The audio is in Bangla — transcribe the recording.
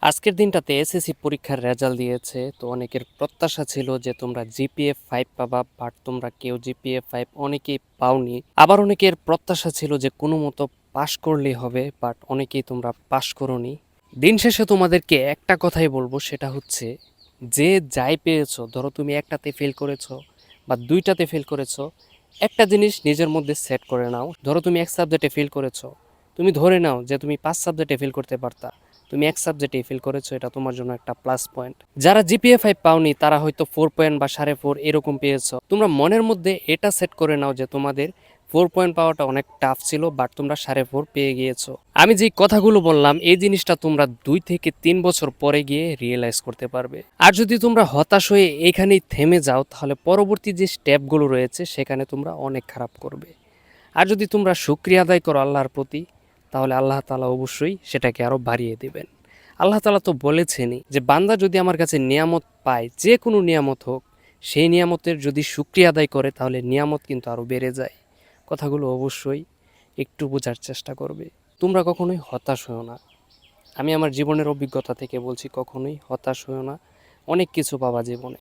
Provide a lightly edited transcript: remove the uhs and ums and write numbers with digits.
আজকের দিনটাতে এসএসসি পরীক্ষার রেজাল্ট দিয়েছে। তো অনেকের প্রত্যাশা ছিল যে তোমরা জিপিএ 5 পাবা, বাট তোমরা কেউ জিপিএ 5 অনেকেই পাওনি। আবার অনেকের প্রত্যাশা ছিল যে কোনো মতো পাশ করলেই হবে, বাট অনেকেই তোমরা পাশ করোনি। দিন শেষে তোমাদেরকে একটা কথাই বলবো, সেটা হচ্ছে যে যাই পেয়েছো, ধরো তুমি একটাতে ফেল করেছো বা দুইটাতে ফেল করেছো, একটা জিনিস নিজের মধ্যে সেট করে নাও। ধরো তুমি এক সাবজেক্টে ফেল করেছো, তুমি ধরে নাও যে তুমি 5 সাবজেক্টে ফেল করতে পারতা, তুমি এক সাবজেক্টে ফেল করেছো, এটা তোমার জন্য একটা প্লাস পয়েন্ট। যারা জিপিএ 5 পাওনি তারা হয়তো 4 পয়েন্ট বা 4.5 এরকম পেয়েছো। তোমরা মনের মধ্যে এটা সেট করে নাও যে তোমাদের 4 পয়েন্ট পাওয়াটা অনেক টাফ ছিল, বাট তোমরা 4.5 পেয়ে গিয়েছো। আমি যে কথাগুলো বললাম এই জিনিসটা তোমরা 2 থেকে 3 বছর পরে গিয়ে রিয়েলাইজ করতে পারবে। আর যদি তোমরা হতাশ হয়ে এখানেই থেমে যাও, তাহলে পরবর্তী যে স্টেপগুলো রয়েছে সেখানে তোমরা অনেক খারাপ করবে। আর যদি তোমরা শুকরিয়া আদায় করো আল্লাহর প্রতি, তাহলে আল্লাহ তাআলা অবশ্যই সেটাকে আরও বাড়িয়ে দেবেন। আল্লাহ তাআলা তো বলেছেনই যে বান্দা যদি আমার কাছে নিয়ামত পায়, যে কোনো নিয়ামত হোক, সেই নিয়ামতের যদি শুকরিয়া আদায় করে তাহলে নিয়ামত কিন্তু আরও বেড়ে যায়। কথাগুলো অবশ্যই একটু বোঝার চেষ্টা করবে। তোমরা কখনোই হতাশ হও না। আমি আমার জীবনের অভিজ্ঞতা থেকে বলছি, কখনোই হতাশ হও না। অনেক কিছু পাবা জীবনে।